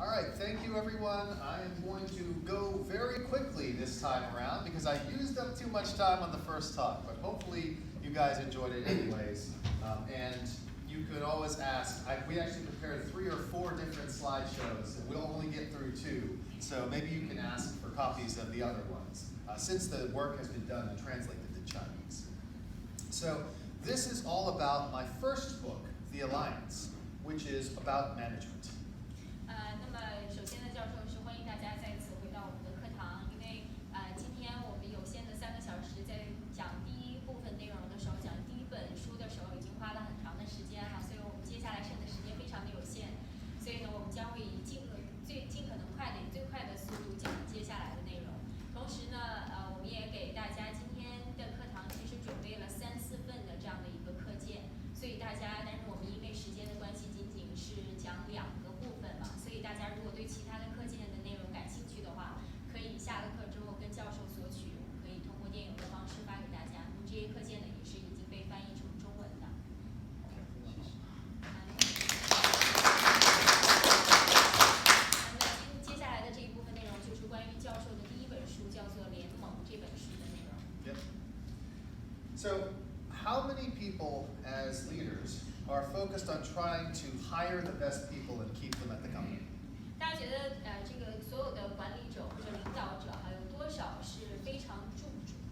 All right, thank you everyone. I am going to go very quickly this time around because I used up too much time on the first talk, but hopefully you guys enjoyed it anyways. And you could always ask, we actually prepared 3 or 4 different slideshows, and we'll only get through 2, so maybe you can ask for copies of the other ones, since the work has been done and translated to Chinese. So this is all about my first book, The Alliance, which is about management. 那么首先呢，教授是欢迎大家再次回到我们的课堂，因为今天我们有限的3个小时，在讲第一部分内容的时候，讲第一本书的时候，已经花了很长的时间哈，所以我们接下来剩的时间非常的有限，所以呢，我们将会以尽可能快的、以最快的速度讲接下来的内容。同时呢，我们也给大家今天的课堂其实准备了3、4份的这样的一个课件，所以大家，但是我们因为时间的关系，仅仅是讲2个部分嘛，所以大家如果对其他的课件的内容感兴趣的话，可以下了课之后跟教授索取，我们可以通过电邮的方式发给大家。那么这些课件呢，也是已经被翻译成中文的。接下来的这一部分内容就是关于教授的第一本书，叫做《联盟》这本书的内容。Yep. So, how many people as leaders are focused on trying to hire the best people and keep them at the company? 大家觉得这个所有的管理者或者领导者哈，有多少是非常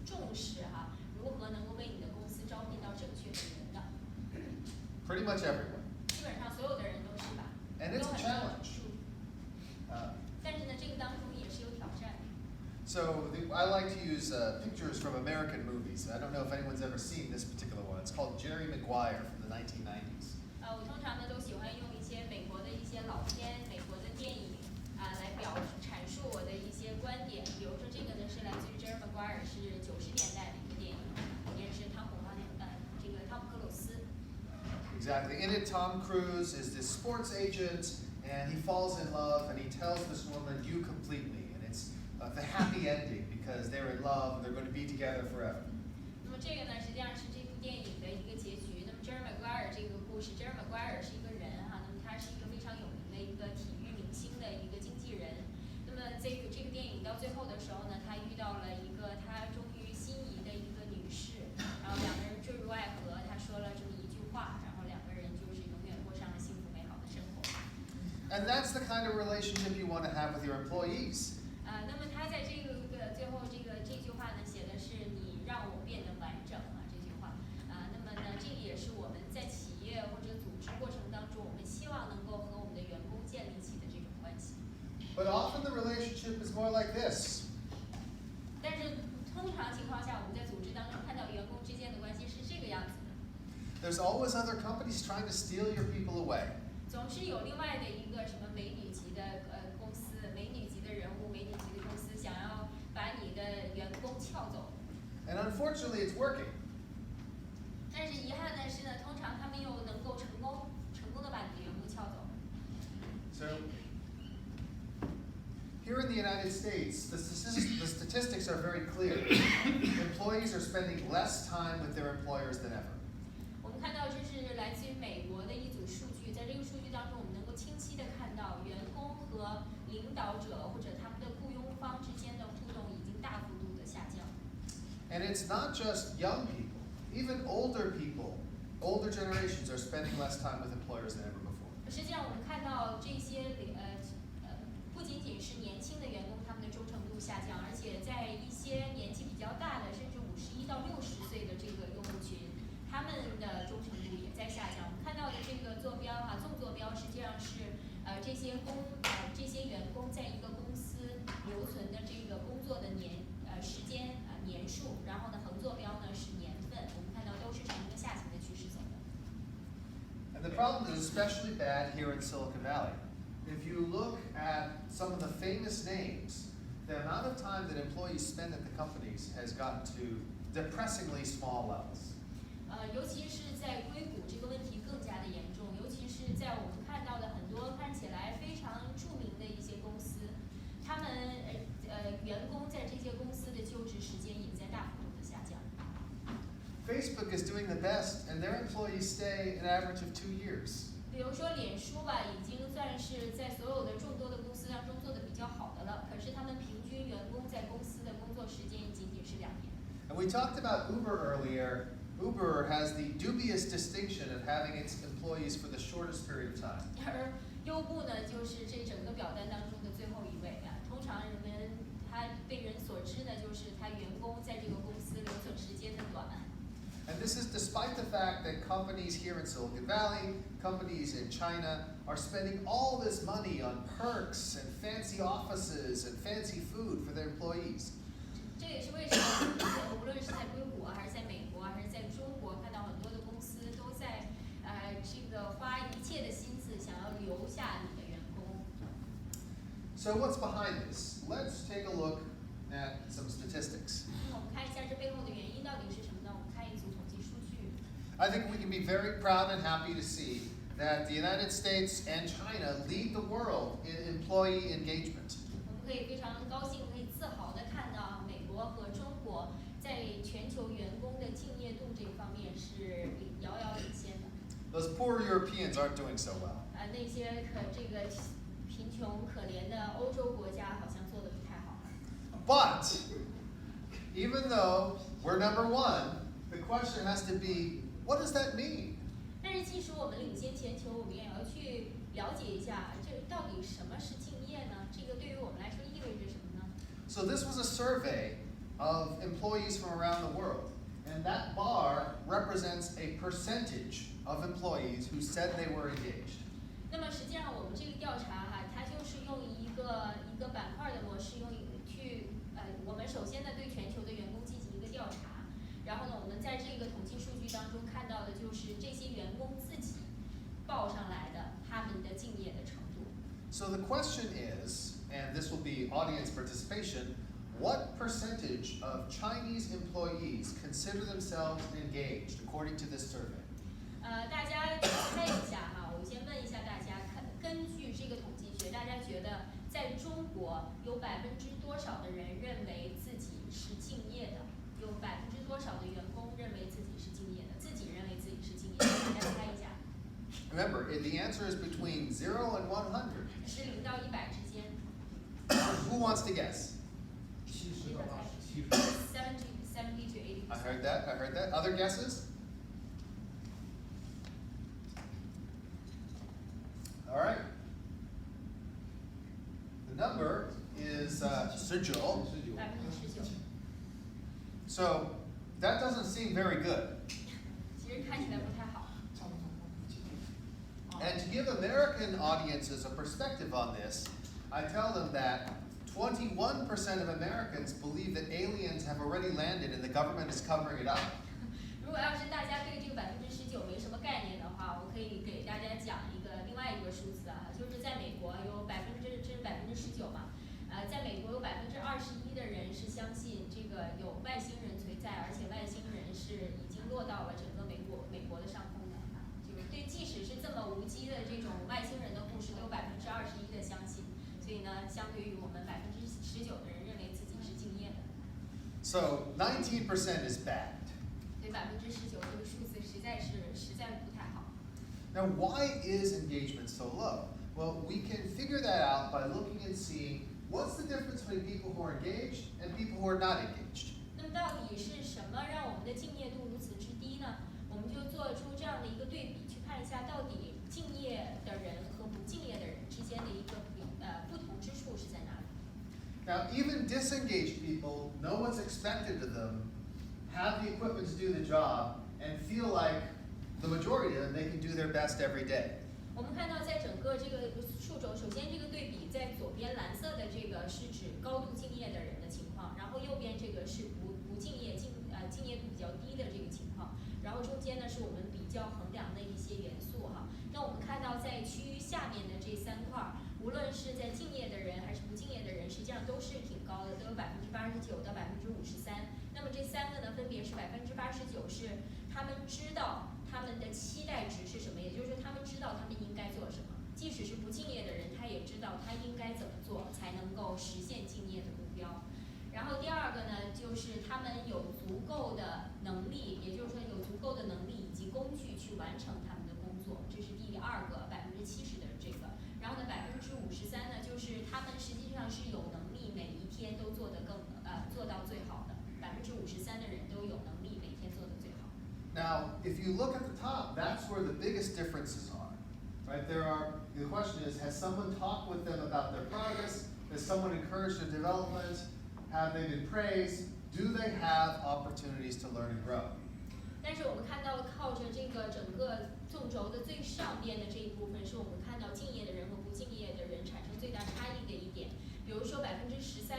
重视哈，如何能够为你的公司招聘到正确的人的？ Pretty much everyone. 基本上所有的人都是吧？ And it's a challenge. 但是呢，这个当中也是有挑战。So I like to use pictures from American movies. I don't know if anyone's ever seen this particular one. It's called Jerry Maguire from the 1990s. 我通常呢都喜欢用一些美国的一些老片、美国的电影来阐述我的一些观点。比如说这个呢是来自于 Jerry Maguire， 是90年代的一个电影，也是汤姆克鲁斯。Exactly. In it, Tom Cruise is this sports agent, and he falls in love, and he tells this woman, "You complete me." And it's the happy ending because they're in love and they're going to be together forever. 那么这个呢，实际上是这部电影的一个结局。那么 Jerry Maguire 这个故事 ，Jerry Maguire 是一个人哈，那么他是一个非常有名的一个体育明星的一个经纪人。那么这个电影到最后的时候呢，他遇到了一个他终于心仪的一个女士，然后2个人坠入爱河。他说了这么一句话，然后2个人就是永远过上了幸福美好的生活。And that's the kind of relationship you want to have with your employees. 那么他在这个最后这句话呢，写的是你让我变得完整啊，这句话那么呢，这个也是我们在企业或者组织过程当中，我们希望能够和我们的员工建立起的这种关系。But often the relationship is more like this. 但是通常情况下，我们在组织当中看到员工之间的关系是这个样子的。There's always other companies trying to steal your people away. 总是有另外的一个什么美女级的公司、美女级的人物、美女级的公司想要把你的员工撬走。And unfortunately, it's working. 但是遗憾的是呢，通常他们又能够成功的把你的员工撬走。So, here in the United States, the statistics are very clear. Employees are spending less time with their employers than ever. 我们看到这是来自于美国的一组数据，在这个数据当中，我们能够清晰的看到员工和领导者或者他们的雇佣方之间的互动已经大幅度的下降。And it's not just young people. Even older people, older generations are spending less time with employers than ever before. 实际上，我们看到这些不仅仅是年轻的员工他们的忠诚度下降，而且在一些年纪比较大的，甚至51到60岁的这个用户群，他们的忠诚度也在下降。我们看到的这个坐标哈，纵坐标实际上是这些员工在一个公司留存的这个工作的时间年数，然后呢横坐标呢是年份，我们看到都是呈一个下行的趋势走的。And the problem is especially bad here in Silicon Valley. If you look at some of the famous names, the amount of time that employees spend at the companies has gotten to depressingly small levels. 尤其是在硅谷这个问题更加的严重，尤其是在我们看到的很多看起来非常著名的一些公司，他们员工在这些公司的就职时间也在大幅度的下降。Facebook is doing the best, and their employees stay an average of 2 years. 比如说脸书吧，已经算是在所有的众多的公 we talked about Uber earlier. Uber has the dubious distinction of having its employees for the shortest period of time. 而优步呢，就是这整个表单当中的最后一位啊。通常他被人所知呢，就是他员工在这个公司留存时间的短。And this is despite the fact that companies here in Silicon Valley, companies in China, are spending all this money on perks and fancy offices and fancy food for their employees. 这也是为什么，无论是在硅谷还是在美国还是在中国，看到很多的公司都在这个花一切的心思想要留下你的员工。So what's behind this? Let's take a look at some statistics. 那我们看一下这背后的原因到底是什么呢？我们看一组统计数据。I think we can be very proud and happy to see that the United States and China lead the world in employee engagement. 我们可以非常高兴，可以自豪地看到美国和中国在全球员工的敬业度这一方面是遥遥领先的。Those poor Europeans aren't doing so well. 那些这个贫穷可怜的欧洲国家好像做得不太好。But even though we're number one, the question has to be, what does that mean? 但是即使我们领先全球，我们也要去了解一下，这到底什么是敬业呢？这个对于我们来说意味着什么呢？ So this was a survey of employees from around the world. And that bar represents a percentage of employees who said they were engaged. 那么实际上我们这个调查它就是用一个板块的模式，我们首先呢对全球的员工进行一个调查，然后呢我们在这个统计数据当中看到的就是这些员工自己报上来的他们的敬业的程度。So the question is, and this will be audience participation, what percentage of Chinese employees consider themselves engaged according to this survey? 大家猜一下我先问一下大家，根据这个统计学，大家觉得在中国有多少的人认为自己是敬业的？有多少的员工认为自己是敬业的？自己认为自己是敬业的？大家猜一下。Remember, the answer is between 0 and 100. 是0到100之间。Who wants to guess? 70到80。70 to 80%。I heard that. Other guesses? All right. The number is 19. 19%。So that doesn't seem very good. 其实看起来不太好。And to give American audiences a perspective on this, I tell them that 21% of Americans believe that aliens have already landed and the government is covering it up. 如果要是大家对这个19%没什么概念的话，我可以给大家讲另外一个数字就是在美国有19%嘛，在美国有21%的人是相信这个有外星人存在，而且外星人是已经落到了整个美国的上空的就是对，即使是这么无稽的这种外星人的故事，都有21%的相信，所以呢，相对于我们19%的人认为自己是敬业的。So 19% is bad. 对19%这个数字实在不太好。Now, why is engagement so low? Well, we can figure that out by looking and seeing what's the difference between people who are engaged and people who are not engaged. 那么到底是什么让我们的敬业度如此之低呢？我们就做出这样的一个对比，去看一下到底敬业的人和不敬业的人之间的一个不同之处是在哪里。Now, even disengaged people know what's expected of them, have the equipment to do the job, and feel like the majority of them, they can do their best every day. 我们看到在整个这个数轴，首先这个对比在左边蓝色的这个是指高度敬业的人的情况，然后右边这个是不敬业敬业度比较低的这个情况，然后中间呢是我们比较衡量的一些元素那我们看到在区域下面的这3块，无论是在敬业的人还是不敬业的人，实际上都是挺高的，都有89%到53%。那么这3个呢，分别是89%是他们知道他们的期待值是什么，也就是说他们知道他们应该做什么。即使是不敬业的人，他也知道他应该怎么做才能够实现敬业的目标。然后第二个呢，就是他们有足够的能力，也就是说有足够的能力以及工具去完成他们的工作，这是第2个70%的这个。然后呢，53%呢，就是他们实际上是有能力每一天都做到最好的53%的人都有能力每天做得最好。Now, if you look at the top, that's where the biggest differences are, right? The question is, has someone talked with them about their progress? Has someone encouraged their development? Have they been praised? Do they have opportunities to learn and grow? 但是我们看到靠着这个整个纵轴的最上边的这一部分，是我们看到敬业的人和不敬业的人产生最大差异的一点。比如说13%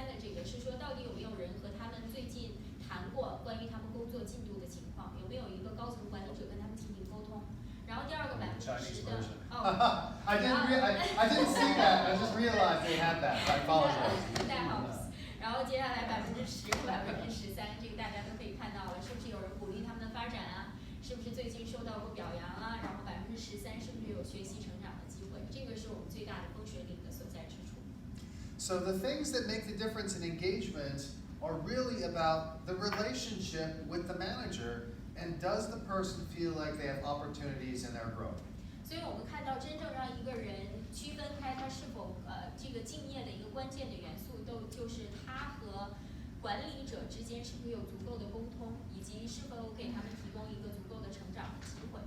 的这个是说，到底有没有人和他们最近谈过关于他们工作进度的情况，有没有一个高层管理者跟他们进行沟通？然后第二个10%的I didn't see that. I just realized they had that. I apologize. 太好了。然后接下来10%和13%，这个大家都可以看到了，是不是有人鼓励他们的发展啊？是不是最近受到过表扬啊？然后13%是不是有学习成长的机会？这个是我们最大的分水岭的所在之处。So the things that make the difference in engagement are really about the relationship with the manager, and does the person feel like they have opportunities in their growth? 所以我们看到真正让一个人区分开他是否这个敬业的一个关键的元素，就是他和管理者之间是不是有足够的沟通，以及是否给他们提供一个足够的成长的机会。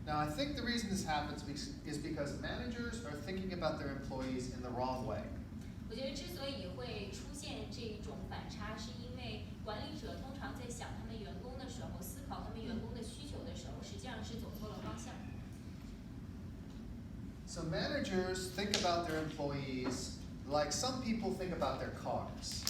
Now, I think the reason this happens is because managers are thinking about their employees in the wrong way. 我觉得之所以会出现这种反差，是因为管理者通常在想他们员工的时候，思考他们员工的需求的时候，实际上是走错了方向。So managers think about their employees like some people think about their cars.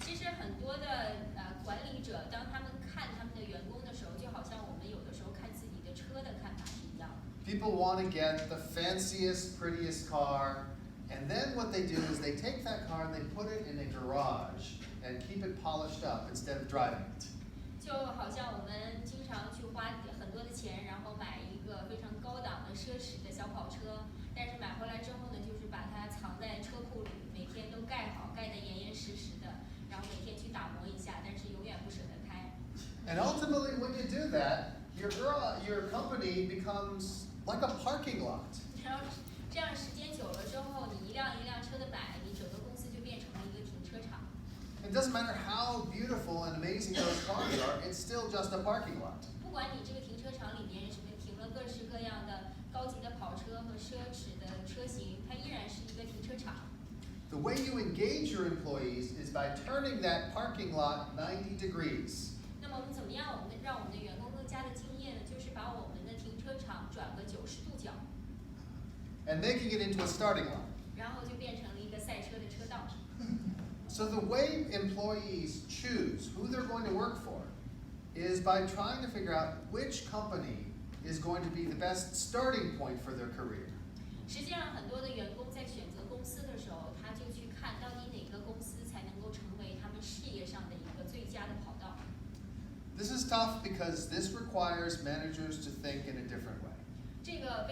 其实很多的管理者，当他们看他们的员工的时候，就好像我们有的时候看自己的车的看法是一样的。People want to get the fanciest, prettiest car, and then what they do is they take that car and they put it in a garage and keep it polished up instead of driving it. 就好像我们经常去花很多的钱，然后买一个非常高档的奢侈的小跑车，但是买回来之后呢，就是把它藏在车库里，每天都盖好，盖得严严实实的，然后每天去打磨一下，但是永远不舍得开。And ultimately, when you do that, your company becomes like a parking lot. 然后这样时间久了之后，你一辆一辆车的买，你整个公司就变成了一个停车场。It doesn't matter how beautiful and amazing those cars are, it's still just a parking lot. 不管你这个停车场里面什么停了各式各样的高级的跑车和奢侈的车型，它依然是一个停车场。The way you engage your employees is by turning that parking lot 90 degrees. 那么我们怎么样？让我们的员工更加的敬业呢？就是把我们的停车场转个90度角， And making it into a starting lot. 然后就变成了一个赛车的车道。So the way employees choose who they're going to work for is by trying to figure out which company is going to be the best starting point for their career. 实际上，很多的员工在选择公司的时候，他就去看到底哪个公司才能够成为他们事业上的一个最佳的跑道。This is tough because this requires managers to think in a different way. 这个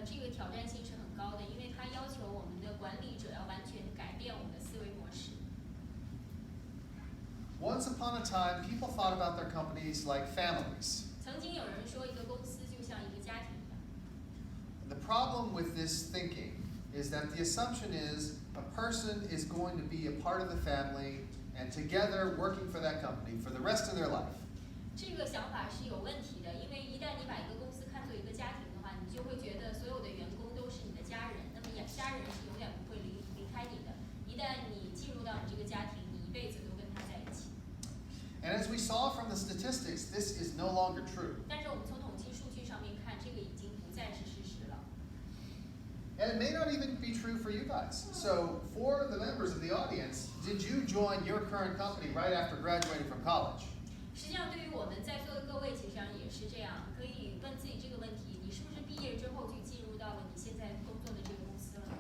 这个挑战性是很高的，因为它要求我们的管理者要完全改变我们的思维模式。Once upon a time, people thought about their companies like families. 曾经有人说，一个公司就像一个家庭一样。The problem with this thinking is that the assumption is a person is going to be a part of the family and together working for that company for the rest of their life. 这个想法是有问题的，因为一旦你把一个公司看作一个家庭的话，你就会觉得所有的员工都是你的家人，那么家人是永远不会离开你的。一旦你进入到你这个家庭，你一辈子都跟他在一起。And as we saw from the statistics, this is no longer true. 但是我们从统计数据上面看，这个已经不再是事实了。And it may not even be true for you guys. So for the members of the audience, did you join your current company right after graduating from college? 实际上，对于我们在座的各位，其实上也是这样，可以问自己这个问题：你是不是毕业之后就进入到了你现在工作的这个公司了？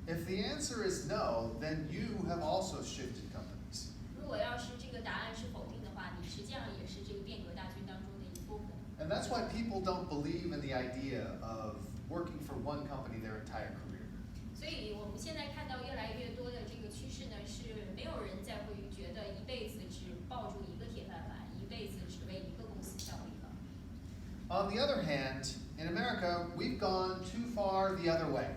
If the answer is no, then you have also shifted companies. 如果要是这个答案是否定的话，你实际上也是这个变革大军当中的一部分。And that's why people don't believe in the idea of working for one company their entire career. 所以我们现在看到越来越多的这个趋势呢，是没有人再会觉得一辈子只抱住一个铁饭碗，一辈子只为一个公司效力了。On the other hand, in America, we've gone too far the other way.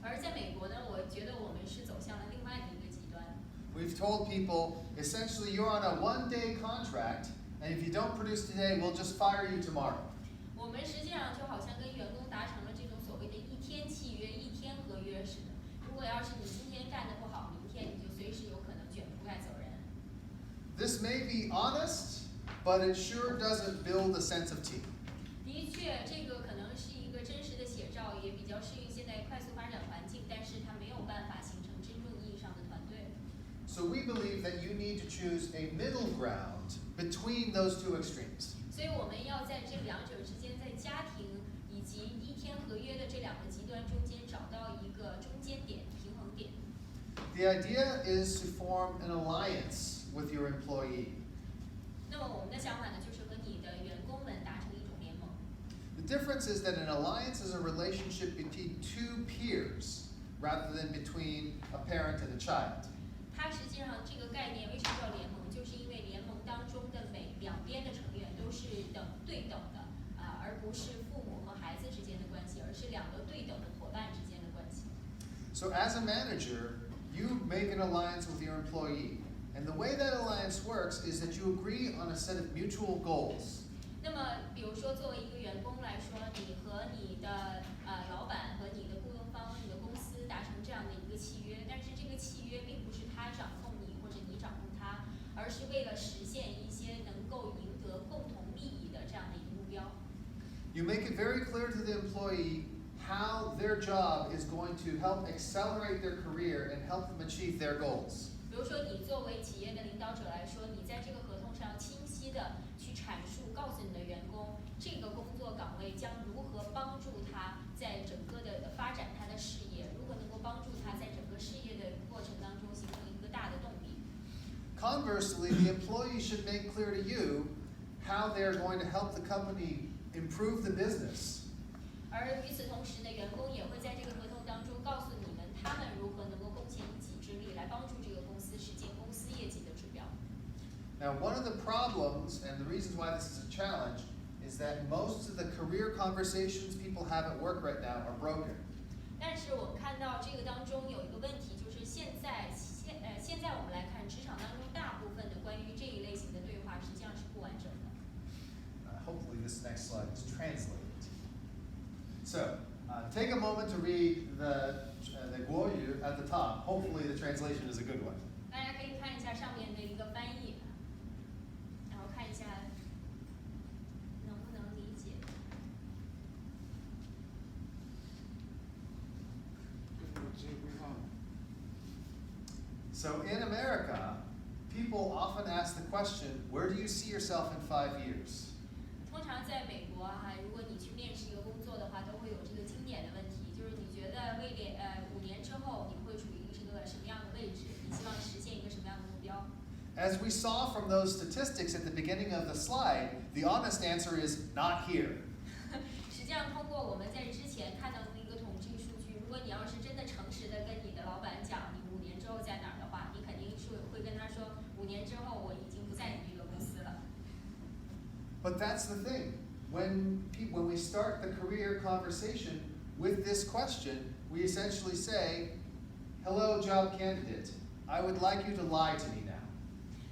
而在美国呢，我觉得我们是走向了另外的一个极端。we've told people essentially you're on a one-day contract, and if you don't produce today, we'll just fire you tomorrow. 我们实际上就好像跟员工达成了这种所谓的一天契约、一天合约似的。如果要是你今天干得不好，明天你就随时有可能卷铺盖走人。This may be honest, but it sure doesn't build a sense of team. 的确，这个可能是一个真实的写照，也比较适应现在快速发展环境，但是它没有办法形成真正意义上的团队。So we believe that you need to choose a middle ground between those two extremes. 所以我们要在这两者之间，在家庭以及一天合约的这两个极端中间找到一个中间点、平衡点。The idea is to form an alliance with your employee. 那么我们的想法呢，就是和你的员工们达成一种联盟。The difference is that an alliance is a relationship between two peers rather than between a parent and a child. 它实际上这个概念为什么叫联盟，就是因为联盟当中的两边的成员都是对等的，而不是父母和孩子之间的关系，而是两个对等的伙伴之间的关系。So as a manager, you make an alliance with your employee. And the way that alliance works is that you agree on a set of mutual goals. 那么，比如说作为一个员工来说，你和你的老板和你的雇佣方、你的公司达成这样的一个契约，但是这个契约并不是他掌控你或者你掌控他，而是为了实现一些能够赢得共同利益的这样的一个目标。You make it very clear to the employee how their job is going to help accelerate their career and help them achieve their goals. 比如说，你作为企业的领导者来说，你在这个合同上清晰的去阐述，告诉你的员工，这个工作岗位将如何帮助他在整个的发展他的事业，如何能够帮助他在整个事业的过程当中形成一个大的动力。Conversely, the employee should make clear to you how they're going to help the company improve the business. 而与此同时呢，员工也会在这个合同当中告诉你们，他们如何能够贡献一己之力，来帮助这个公司实现公司业绩的指标。Now, one of the problems and the reasons why this is a challenge is that most of the career conversations people have at work right now are broken. 但是我们看到这个当中有一个问题，就是现在我们来看职场当中大部分的关于这一类型的对话实际上是不完整的。Hopefully this next slide is translated. So, take a moment to read the 国语 at the top. Hopefully the translation is a good one. 大家可以看一下上面的一个翻译，然后看一下能不能理解。So in America, people often ask the question, where do you see yourself in 5 years? 通常在美国如果你去面试一个工作的话，都会有这个经典的问题，就是你觉得5年之后你会处于一个什么样的位置？你希望实现一个什么样的目标？ As we saw from those statistics at the beginning of the slide, the honest answer is not here. 实际上，通过我们在之前看到的一个统计数据，如果你要是真的诚实的跟你的老板讲你5年之后在哪儿的话，你肯定是会跟他说5年之后我已经不在你这个公司了。But that's the thing. When we start the career conversation with this question, we essentially say, hello, job candidate. I would like you to lie to me now.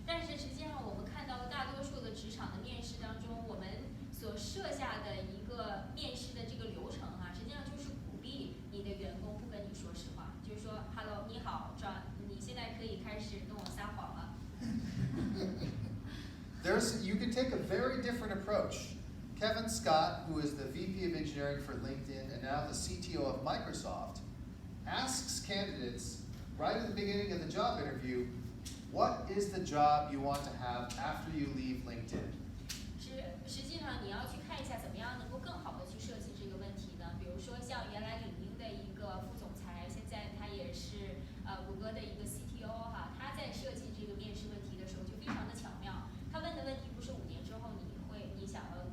但是实际上，我们看到的大多数的职场的面试当中，我们所设下的一个面试的这个流程实际上就是鼓励你的员工不跟你说实话，就是说 ，Hello， 你好，John， 你现在可以开始跟我撒谎了。You can take a very different approach. Kevin Scott, who is the VP of Engineering for LinkedIn and now the CTO of Microsoft, asks candidates right at the beginning of the job interview, what is the job you want to have after you leave LinkedIn? 实际上你要去看一下怎么样能够更好的去设计这个问题呢？比如说像原来领英的一个副总裁，现在他也是谷歌的一个 CTO 他在设计这个面试问题的时候就非常的巧妙。他问的问题不是5年之后你想要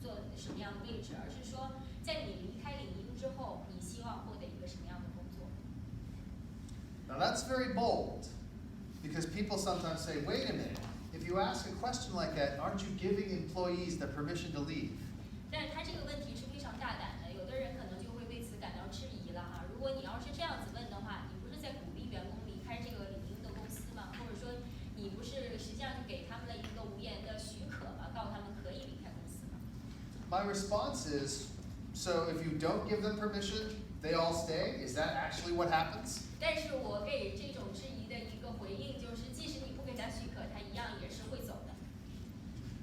做什么样的位置，而是说在你离开领英之后，你希望获得一个什么样的工作。Now that's very bold, because people sometimes say, wait a minute, if you ask a question like that, aren't you giving employees the permission to leave? 但是他这个问题是非常大胆的，有的人可能就会为此感到质疑了如果你要是这样子问的话，你不是在鼓励员工离开这个领英的公司吗？或 my response is, so if you don't give them permission, they all stay? Is that actually what happens? 但是我给这种质疑的一个回应就是，即使你不给他许可，他一样也是会走的。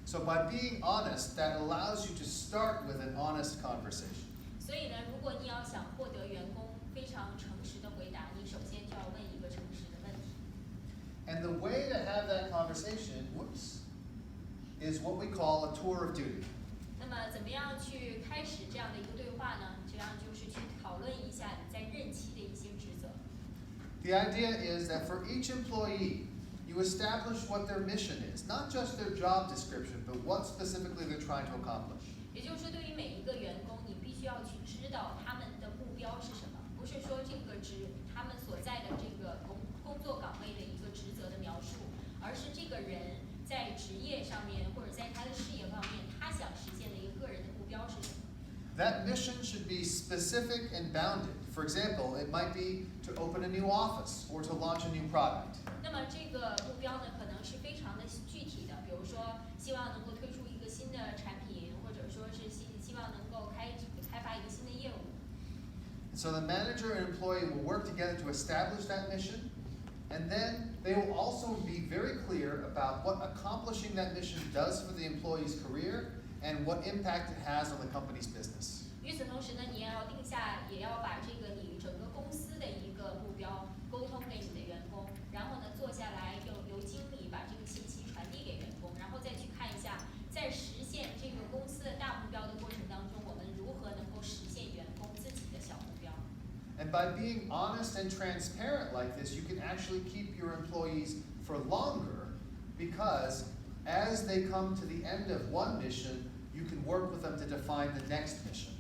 So by being honest, that allows you to start with an honest conversation. 所以呢，如果你要想获得员工非常诚实的回答，你首先就要问一个诚实的问题。And the way to have that conversation, is what we call a tour of duty. 那么，怎么样去开始这样的一个对话呢？这样就是去讨论一下你在任期的一些职责。The idea is that for each employee, you establish what their mission is, not just their job description, but what specifically they're trying to accomplish. 也就是说，对于每一个员工，你必须要去知道他们的目标是什么，不是说他们所在的这个工作岗位的一个职责的描述，而是这个人在职业上面或者在他的事业方面，他想实现的一个个人的目标是什么。That mission should be specific and bounded. For example, it might be to open a new office or to launch a new product. 那么这个目标呢，可能是非常的具体的，比如说希望能够推出一个新的产品，或者说是希望能够开发一个新的业务。So the manager and employee will work together to establish that mission, and then they will also be very clear about what accomplishing that mission does for the employee's career and what impact it has on the company's business. 与此同时呢，你也要定下，也要把这个你整个公司的一个目标沟通给你的员工，然后呢，坐下来由经理把这个信息传递给员工，然后再去看一下，在实现这个公司的大目标的过程当中，我们如何能够实现员工自己的小目标。And by being honest and transparent like this, you can actually keep your employees for longer because as they come to the end of one mission, you can work with them to define the next mission.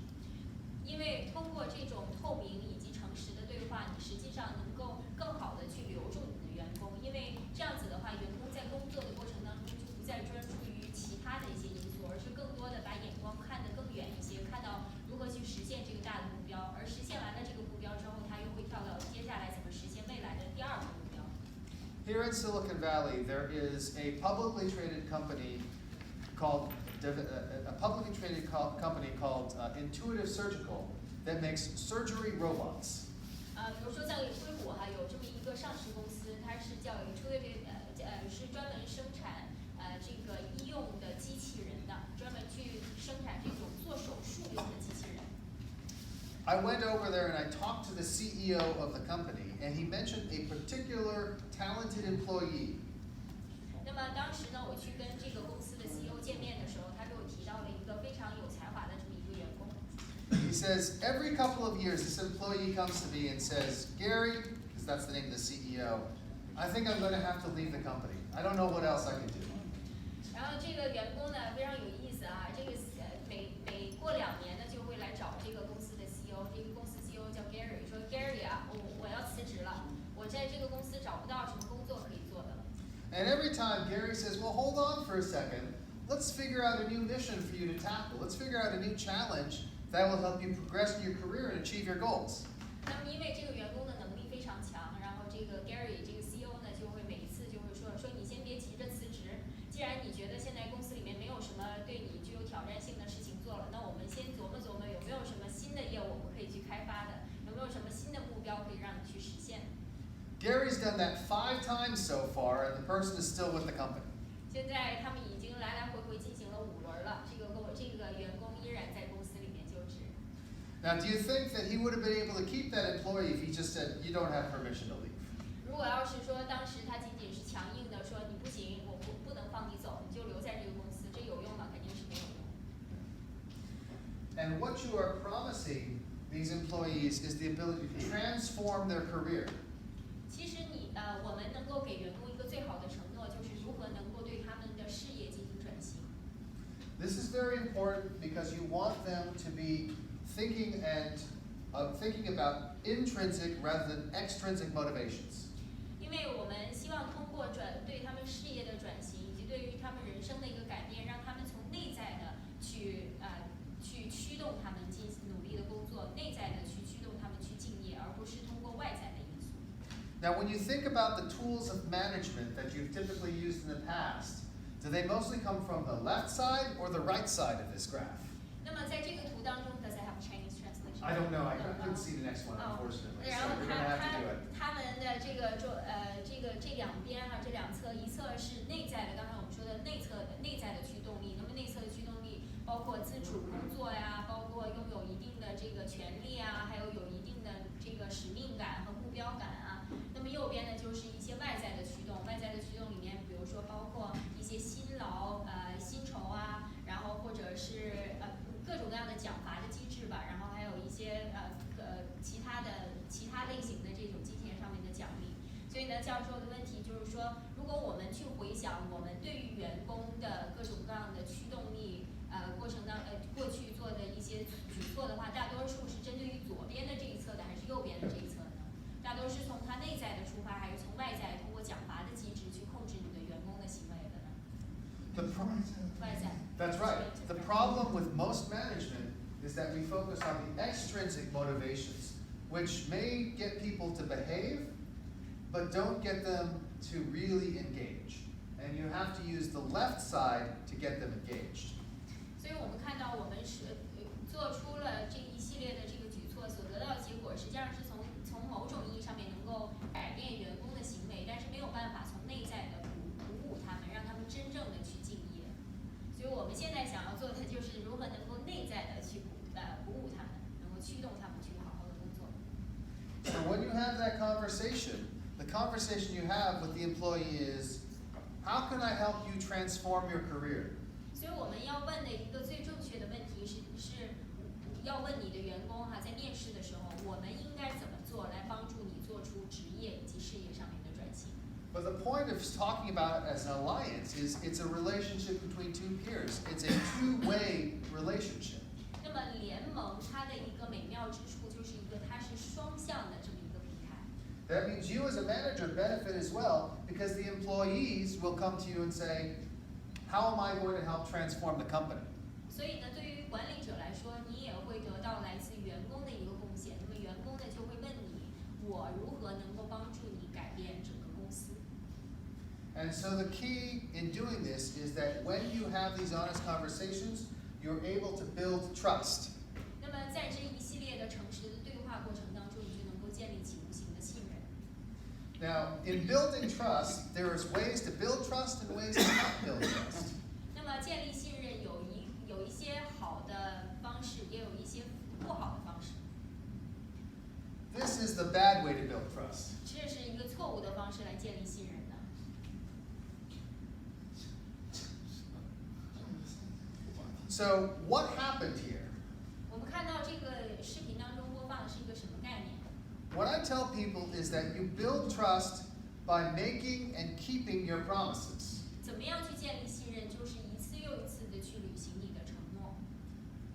因为通过这种透明以及诚实的对话，你实际上能够更好的去留住你的员工，因为这样子的话，员工在工作的过程当中就不再专注于其他的一些因素，而是更多的把眼光看得更远一些，看到如何去实现这个大的目标，而实现完了这个目标之后，他又会跳到接下来怎么实现未来的第二个目标。Here in Silicon Valley, there is a publicly traded company called Intuitive Surgical that makes surgery robots. 比如说像硅谷有这么一个上市公司，它是叫 Intuitive，是专门生产这个医用的机器人的，专门去生产这种做手术用的机器人。I went over there and I talked to the CEO of the company, and he mentioned a particular talented employee. 那么当时呢，我去跟这个公司的 CEO 见面的时候，他给我提到了一个非常有才华的这么一个员工。He says, every couple of years, this employee comes to me and says, Gary, because that's the name of the CEO, I think I'm going to have to leave the company. I don't know what else I can do. 然后这个员工呢非常有意思啊，这个每过2年呢就会来找这个公司的 CEO， 这个公司 CEO 叫 Gary， 说 Gary 啊，我要辞职了，我在这个公司找不到什么工作可以做的了。And every time Gary says, well, hold on for a second. Let's figure out a new mission for you to tackle. Let's figure out a new challenge that will help you progress in your career and achieve your goals. 那么因为这个员工的能力非常强，然后这个 Gary 这个 CEO 呢就会每一次就会说你先别急着辞职，既然你觉得现在公司里面没有什么对你具有挑战性的事情做了，那我们先琢磨琢磨有没有什么新的业务我们可以去开发的，有没有什么新的目标可以让你去实现。Gary's done that 5 times so far, and the person is still with the company. 现在他们已经来来回回进行了5轮了，这个员工依然在公司里面就职。Now, do you think that he would have been able to keep that employee if he just said, you don't have permission to leave? 如果要是说当时他仅仅是强硬的说你不行，我不能放你走，你就留在这个公司，这有用吗？肯定是没有用。And what you are promising these employees is the ability to transform their career. 其实我们能够给员工一个最好的承诺，就是如何能够对他们的事业进行转型。This is very important because you want them to be thinking about intrinsic rather than extrinsic motivations. 因为我们希望通过对他们事业的转型，以及对于他们人生的一个改变，让他们从内在的去驱动他们进行努力的工作，内在的去驱动他们去敬业，而不是通过外在的因素。Now, when you think about the tools of management that you've typically used in the past, do they mostly come from the left side or the right side of this graph? 那么在这个图当中 ，does it have Chinese translation? I don't know. I No, couldn't see the next one, Oh. unfortunately. 然 So 后 we're gonna have to do it. 他们的这两边哈，这两侧，一侧是内在的，刚才我们说的内在的驱动力。那么内侧的驱动力包括自主工作呀，包括拥有一定的这个权利啊，还有一定的这个使命感和目标感啊。那么右边呢，就是一些外在的驱动，外在的驱动里面，比如说包括一些辛劳、薪酬啊，然后或者是各种各样的奖罚的机制吧，然后还有一些其他类型的这种金钱上面的奖励。所以呢，教授的问题就是说，如果我们去回想我们对于员工的各种各样的驱动力，过去做的一些举措的话，大多数是针对于左边的这一侧的，还是右边的这一侧呢？大多是从它内在的出发，还是从外在通过奖罚的机制去控制你的员工的行为的呢？外在。That's right. The problem with most management is that we focus on the extrinsic motivations, which may get people to behave, but don't get them to really engage. And you have to use the left side to get them engaged. 所以我们看到，我们是做出了这一系列的这个举措，所得到的结果实际上是从某种意义上面能够改变员工的行为，但是没有办法从内在的鼓舞他们，让他们真正的去敬业。所以我们现在想要做的就是如何能够内在的去鼓舞他们，能够驱动他们去好好的工作。So when you have that conversation, the conversation you have with the employee is, how can I help you transform your career? 所以我们要问的一个最正确的问题是要问你的员工哈，在面试的时候，我们应该怎么做来帮助你做出职业以及事业上面的转型？ But the point of talking about it as an alliance is it's a relationship between two peers. It's a two-way relationship. 那么联盟它的一个美妙之处就是它是双向的这么一个平台。That means you as a manager benefit as well because the employees will come to you and say, how am I going to help transform the company? 所以呢，对于管理者来说，你也会得到来自员工的一个贡献。那么员工呢就会问你，我如何能够帮助你改变整个公司？ And so the key in doing this is that when you have these honest conversations, you're able to build trust. 那么在这一系列的诚实的对话过程当中，你就能够建立起无形的信任。Now, in building trust, there is ways to build trust and ways to not build trust. 那么建立信任有一些好的方式，也有一些不好的方式。 This is the bad way to build trust. 这是一个错误的方式来建立信任的。 So, what happened here? 我们看到这个视频当中播放的是一个什么概念？ What I tell people is that you build trust by making and keeping your promises. 怎么样去建立信任？就是一次又一次的去履行你的承诺。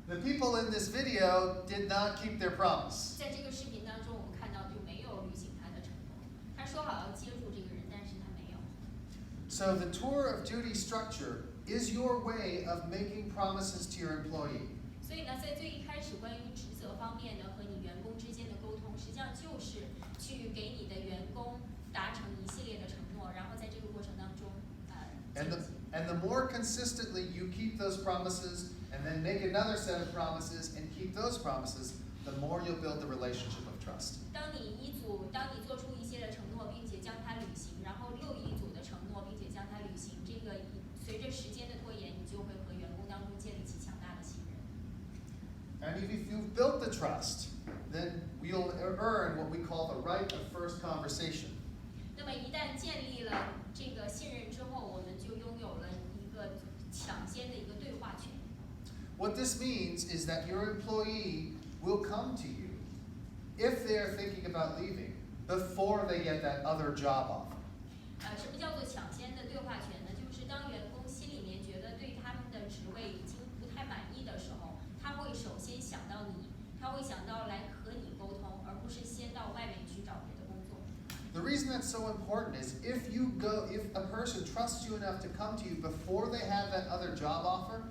The people in this video did not keep their promise. 在这个视频当中，我们看到就没有履行他的承诺。他说好要接住这个人，但是他没有。 So the tour of duty structure is your way of making promises to your employee. 所以呢，在最一开始关于职责方面呢，和你员工之间的沟通，实际上就是去给你的员工达成一系列的承诺，然后在这个过程当中，And the more consistently you keep those promises and then make another set of promises and keep those promises, the more you'll build the relationship of trust. 当你做出一些的承诺，并且将它履行，然后又一组的承诺，并且将它履行，这个随着时间的拖延，你就会和员工当中建立起强大的信任。 And if you've built the trust, then you'll earn what we call the right of first conversation. 那么一旦建立了这个信任之后，我们就拥有了一个抢先的一个对话权。 What this means is that your employee will come to you if they are thinking about leaving before they get that other job offer. 什么叫做抢先的对话权呢？就是当员工心里面觉得对他们的职位已经不太满意的时候，他会首先想到你，他会想到来和你沟通，而不是先到外面去找别的工作。 The reason that's so important is if a person trusts you enough to come to you before they have that other job offer,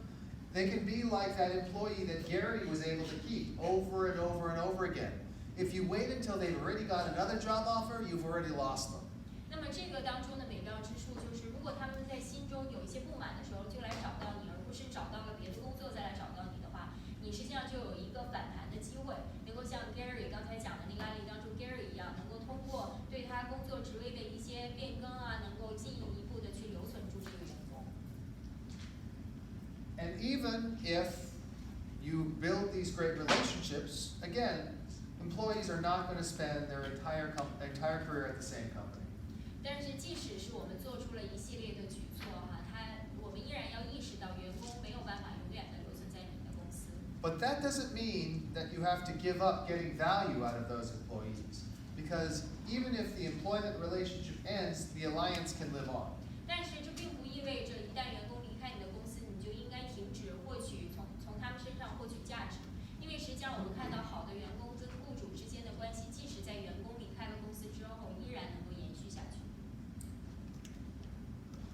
they can be like that employee that Gary was able to keep over and over and over again. If you wait until they've already got another job offer, you've already lost them. 那么这个当中的美妙之处就是，如果他们在心中有一些不满的时候，就来找到你，而不是找到了别的工作再来找到你的话，你实际上就有一个反弹的机会，能够像 Gary 刚才讲的那个案例当中 Gary 一样，能够通过对他工作职位的一些变更啊，能够进一步的去留存住这个员工。And even if you build these great relationships, again, employees are not going to spend their entire career at the same company. 但是即使是我们做出了一系列的举措哈，我们依然要意识到员工没有办法永远的留存在你的公司。But that doesn't mean that you have to give up getting value out of those employees, because even if the employment relationship ends, the alliance can live on. 但是这并不意味着一旦员工离开你的公司，你就应该停止获取从他们身上获取价值，因为实际上我们看到好的员工跟雇主之间的关系，即使在员工离开了公司之后，依然能够延续下去。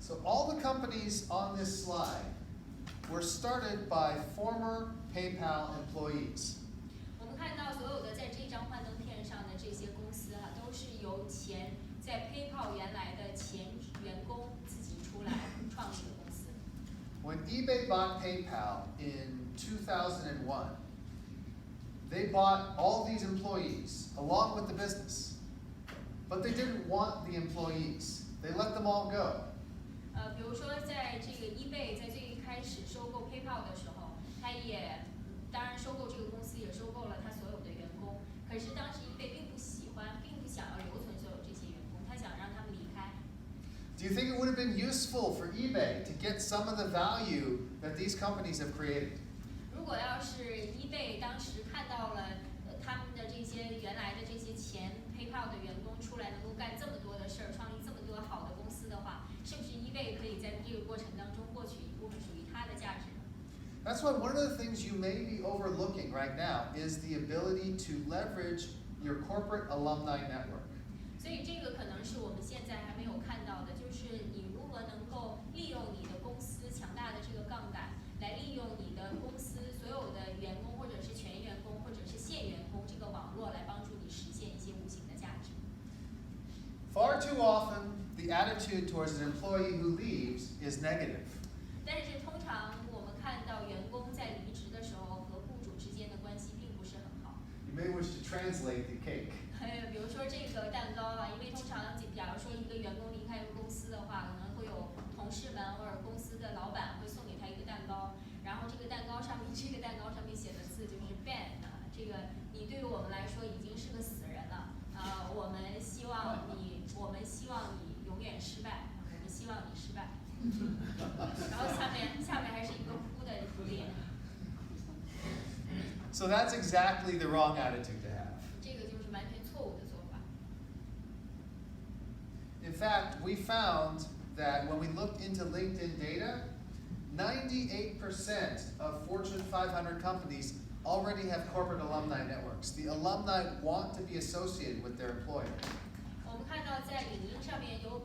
So all the companies on this slide were started by former PayPal employees. 我们看到所有的在这张幻灯片上的这些公司哈，都是由在 PayPal 原来的前员工自己出来创立的公司。When eBay bought PayPal in 2001, they bought all these employees along with the business, but they didn't want the employees. They let them all go. 比如说在这个 eBay 在最一开始收购 PayPal 的时候，他也当然收购这个公司也收购了他所有的员工，可是当时 eBay 并不想要留存所有这些员工，他想让他们离开。Do you think it would have been useful for eBay to get some of the value that these companies have created? 如果要是 eBay 当时看到了他们的这些原来的这些前 PayPal 的员工出来能够干这么多的事儿，创立这么多好的公司的话，是不是 eBay 可以在这个过程当中获取一部分属于它的价值呢？ That's why one of the things you may be overlooking right now is the ability to leverage your corporate alumni network. 所以这个可能是我们现在还没有看到的，就是你如何能够利用你的公司强大的这个杠杆，来利用你的公司所有的员工或者是全员工或者是现员工这个网络来帮助你实现一些无形的价值。Far too often, the attitude towards an employee who leaves is negative. 但是通常我们看到员工在离职的时候和雇主之间的关系并不是很好。You may wish to translate the cake. 比如说这个蛋糕啊，因为通常假如说一个员工离开一个公司的话，可能会有同事们或者公司的老板会送给他一个蛋糕，然后这个蛋糕上面写的字就是 Ben 啊，这个你对于我们来说已经是个死人了，我们希望你永远失败，我们希望你失败。然后下面还是一个哭的脸。So that's exactly the wrong attitude to have. 这个就是完全错误的做法。In fact, we found that when we looked into LinkedIn data, 98% of Fortune 500 companies already have corporate alumni networks. The alumni want to be associated with their employer. 我们看到在领英上面有98%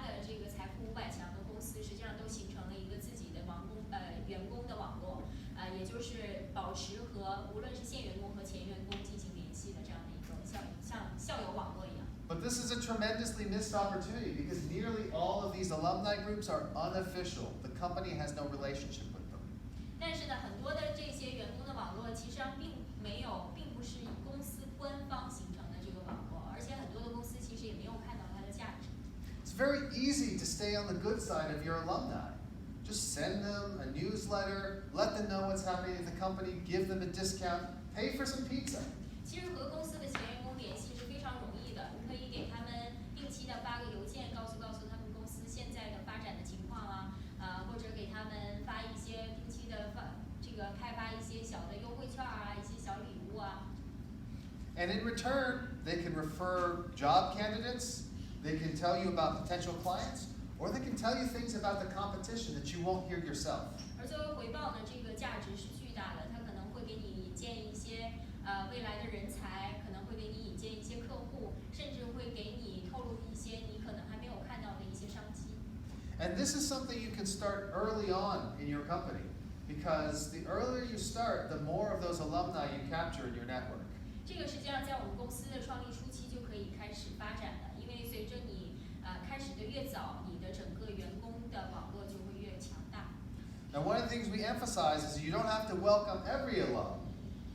的这个财富500强的公司，实际上都形成了一个自己的员工的网络，也就是保持和无论是现员工和前员工进行联系的这样的一种像校友网络一样。But this is a tremendously missed opportunity because nearly all of these alumni groups are unofficial. The company has no relationship with them. 但是呢，很多的这些员工的网络其实上并不是公司官方形成的这个网络，而且很多的公司其实也没有看到它的价值。It's very easy to stay on the good side of your alumni. Just send them a newsletter, let them know what's happening at the company, give them a discount, pay for some pizza. 其实和公司的前员工联系是非常容易的，你可以给他们定期的发个邮件，告诉他们公司现在的发展的情况啊，或者给他们发一些定期的开发一些小的优惠券啊，一些小礼物啊。And in return, they can refer job candidates, they can tell you about potential clients, or they can tell you things about the competition that you won't hear yourself. 而作为回报呢，这个价值是巨大的，它可能会给你引荐一些未来的人才，可能会给你引荐一些客户，甚至会给你透露一些你可能还没有看到的一些商机。And this is something you can start early on in your company, because the earlier you start, the more of those alumni you capture in your network. 这个实际上在我们公司的创立初期就可以开始发展的，因为随着你开始的越早，你的整个员工的网络就会越强大。Now, one of the things we emphasize is you don't have to welcome every alum.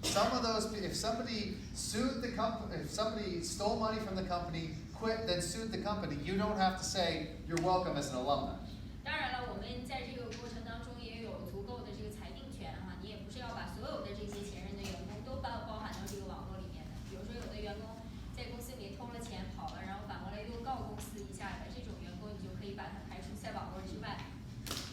Some of those, if somebody sued the company, if somebody stole money from the company, quit, then sued the company, you don't have to say you're welcome as an alumni. 当然了，我们在这个过程当中也有足够的这个裁定权哈，你也不是要把所有的这些前任的员工都包含到这个网络里面的。比如说有的员工在公司里偷了钱跑了，然后反过来又告公司一下的这种员工，你就可以把他排除在网络之外。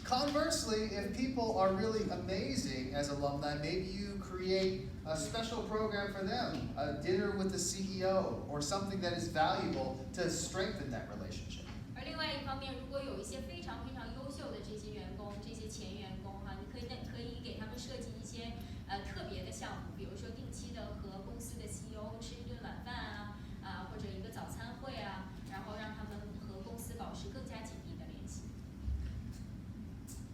Conversely, if people are really amazing as alumni, maybe you create a special program for them, a dinner with the CEO, or something that is valuable to strengthen that relationship. 而另外一方面，如果有一些非常优秀的这些员工、这些前员工哈，你可以给他们设计一些特别的项目，比如说定期的和公司的 CEO 吃一顿晚饭啊，或者一个早餐会啊，然后让他们和公司保持更加紧密的联系。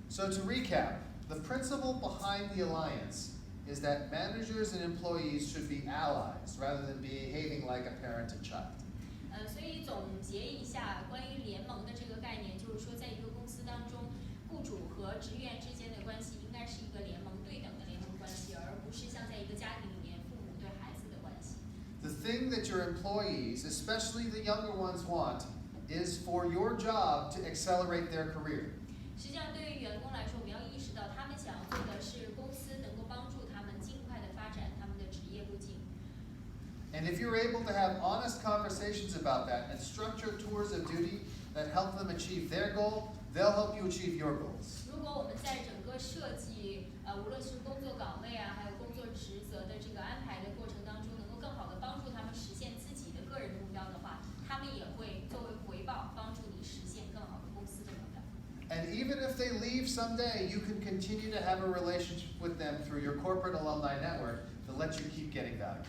So to recap, the principle behind the alliance is that managers and employees should be allies rather than behaving like a parent and child. 所以总结一下关于联盟的这个概念，就是说，在一个公司当中，雇主和职员之间的关系应该是一个联盟对等的联盟关系，而不是像在一个家庭里面父母对孩子的关系。The thing that your employees, especially the younger ones, want is for your job to accelerate their career. 实际上，对于员工来说，我们要意识到，他们想要做的是公司能够帮助他们尽快的发展他们的职业路径。And if you're able to have honest conversations about that and structure tours of duty that help them achieve their goal, they'll help you achieve your goals. 如果我们在整个设计无论是工作岗位啊，还有工作职责的这个安排的过程当中，能够更好的帮助他们实现自己的个人目标的话，他们也会作为回报帮助你实现更好的公司的目标。And even if they leave someday, you can continue to have a relationship with them through your corporate alumni network that lets you keep getting value.